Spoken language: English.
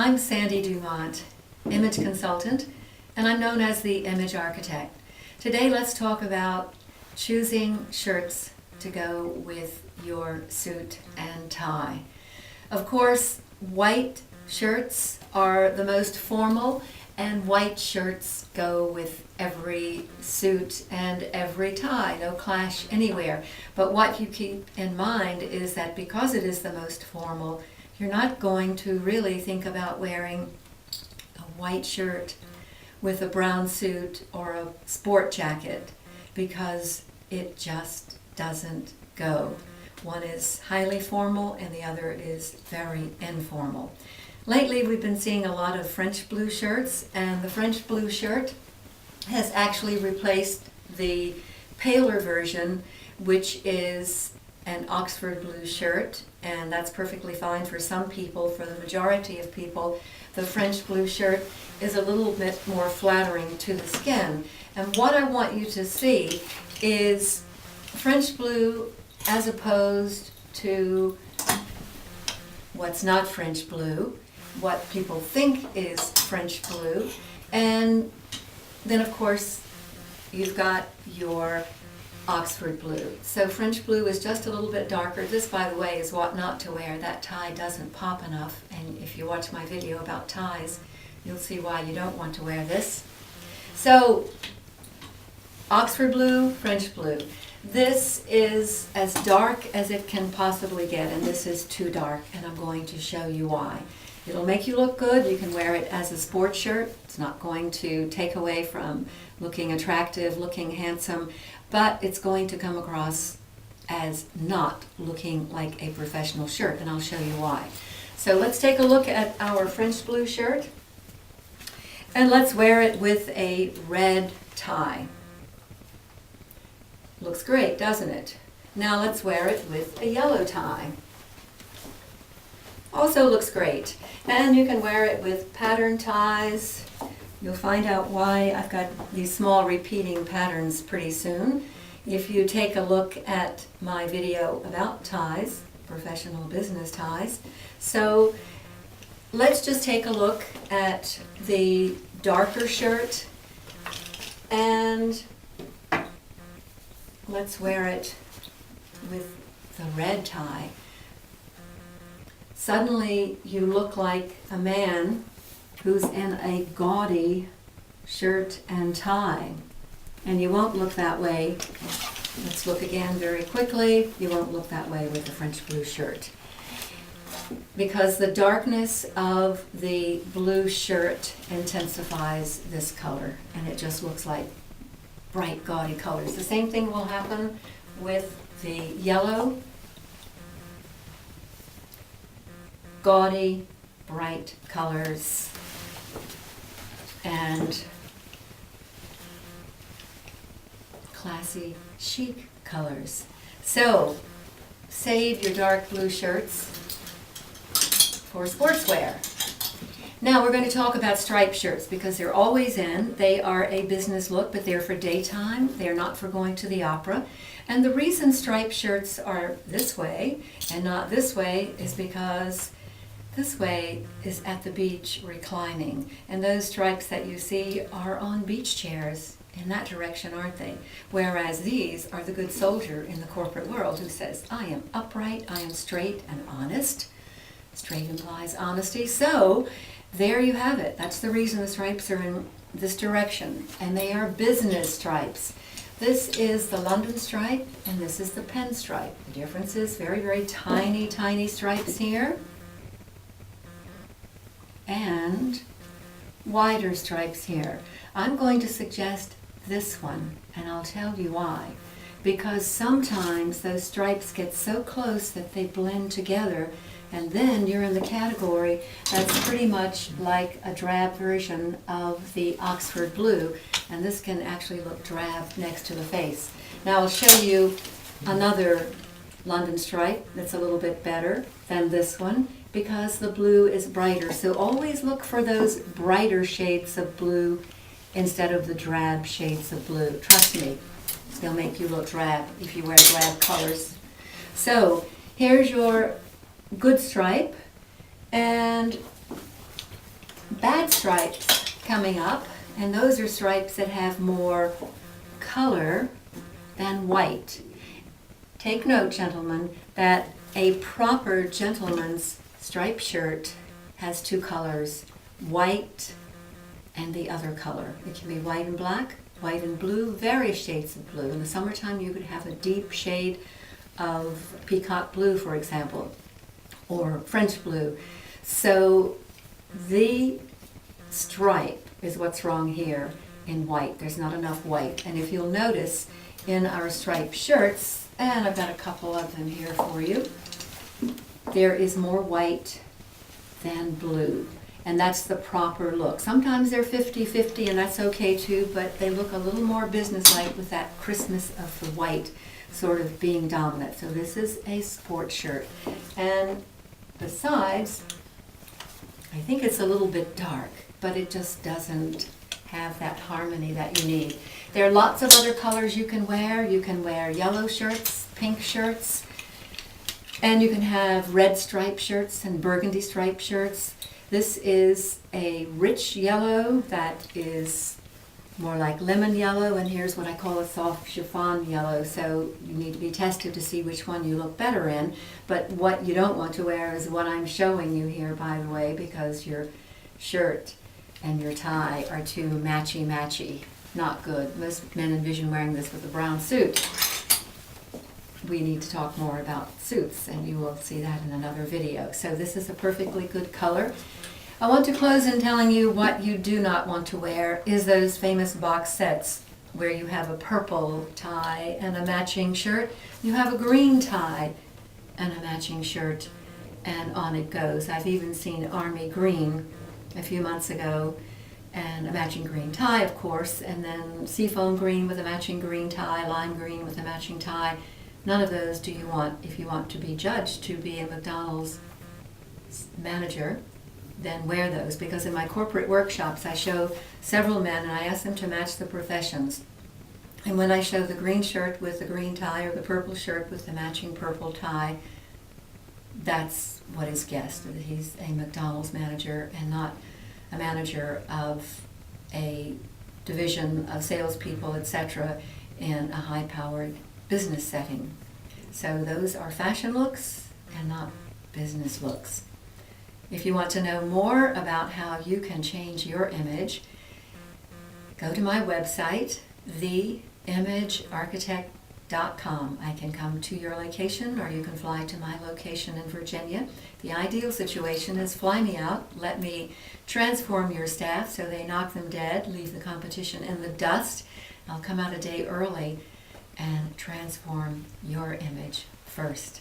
I'm Sandy Dumont, image consultant, and I'm known as the image architect. Today let's talk about choosing shirts to go with your suit and tie. Of course, white shirts are the most formal, and white shirts go with every suit and every tie, no clash anywhere. But what you keep in mind is that because it is the most formal, you're not going to really think about wearing a white shirt with a brown suit or a sport jacket, because it just doesn't go. One is highly formal and the other is very informal. Lately we've been seeing a lot of French blue shirts, and the French blue shirt has actually replaced the paler version, which is an Oxford blue shirt, and that's perfectly fine for some people. For the majority of people, the French blue shirt is a little bit more flattering to the skin. And what I want you to see is French blue as opposed to what's not French blue, what people think is French blue, and then of course you've got your Oxford blue. So French blue is just a little bit darker. This, by the way, is what not to wear. That tie doesn't pop enough, and if you watch my video about ties, you'll see why you don't want to wear this. So Oxford blue, French blue. This is as dark as it can possibly get, and this is too dark, and I'm going to show you why. It'll make you look good. You can wear it as a sports shirt. It's not going to take away from looking attractive, looking handsome, but it's going to come across as not looking like a professional shirt, and I'll show you why. So let's take a look at our French blue shirt, and let's wear it with a red tie. Looks great, doesn't it? Now let's wear it with a yellow tie. Also looks great. And you can wear it with pattern ties. You'll find out why I've got these small repeating patterns pretty soon. If you take a look at my video about ties, professional business ties. So let's just take a look at the darker shirt, and let's wear it with the red tie. Suddenly you look like a man who's in a gaudy shirt and tie. And you won't look that way. Let's look again very quickly. You won't look that way with the French blue shirt, because the darkness of the blue shirt intensifies this color, and it just looks like bright, gaudy colors. The same thing will happen with the yellow. Gaudy, bright colors, and classy, chic colors. So, save your dark blue shirts for sportswear. Now we're going to talk about striped shirts, because they're always in. They are a business look, but they're for daytime. They're not for going to the opera. And the reason striped shirts are this way and not this way is because this way is at the beach reclining. And those stripes that you see are on beach chairs in that direction, aren't they? Whereas these are the good soldier in the corporate world who says, I am upright, I am straight and honest. Straight implies honesty. So there you have it. That's the reason the stripes are in this direction. And they are business stripes. This is the London stripe, and this is the pen stripe. The difference is very, very tiny, tiny stripes here, and wider stripes here. I'm going to suggest this one, and I'll tell you why. Because sometimes those stripes get so close that they blend together, and then you're in the category that's pretty much like a drab version of the Oxford blue, and this can actually look drab next to the face. Now I'll show you another London stripe that's a little bit better than this one, because the blue is brighter. So always look for those brighter shades of blue instead of the drab shades of blue. Trust me, they'll make you look drab if you wear drab colors. So here's your good stripe, and bad stripes coming up, and those are stripes that have more color than white. Take note, gentlemen, that a proper gentleman's striped shirt has two colors, white and the other color. It can be white and black, white and blue, various shades of blue. In the summertime you could have a deep shade of peacock blue, for example, or French blue. So the stripe is what's wrong here in white. There's not enough white. And if you'll notice in our striped shirts, and I've got a couple of them here for you, there is more white than blue. And that's the proper look. Sometimes they're 50-50 and that's okay too, but they look a little more businesslike with that crispness of the white sort of being dominant. So this is a sport shirt. And besides, I think it's a little bit dark, but it just doesn't have that harmony that you need. There are lots of other colors you can wear. You can wear yellow shirts, pink shirts, and you can have red striped shirts and burgundy striped shirts. This is a rich yellow that is more like lemon yellow, and here's what I call a soft chiffon yellow. So you need to be tested to see which one you look better in. But what you don't want to wear is what I'm showing you here, by the way, because your shirt and your tie are too matchy-matchy. Not good. Most men envision wearing this with a brown suit. We need to talk more about suits, and you will see that in another video. So this is a perfectly good color. I want to close in telling you what you do not want to wear is those famous box sets where you have a purple tie and a matching shirt. You have a green tie and a matching shirt, and on it goes. I've even seen army green a few months ago, and a matching green tie, of course, and then seafoam green with a matching green tie, lime green with a matching tie. None of those do you want if you want to be judged to be a McDonald's manager. Then wear those, because in my corporate workshops I show several men and I ask them to match the professions. And when I show the green shirt with the green tie or the purple shirt with the matching purple tie, that's what is guessed, that he's a McDonald's manager and not a manager of a division of salespeople, etc., in a high-powered business setting. So those are fashion looks and not business looks. If you want to know more about how you can change your image, go to my website, theimagearchitect.com. I can come to your location, or you can fly to my location in Virginia. The ideal situation is fly me out, let me transform your staff so they knock them dead, leave the competition in the dust. I'll come out a day early and transform your image first.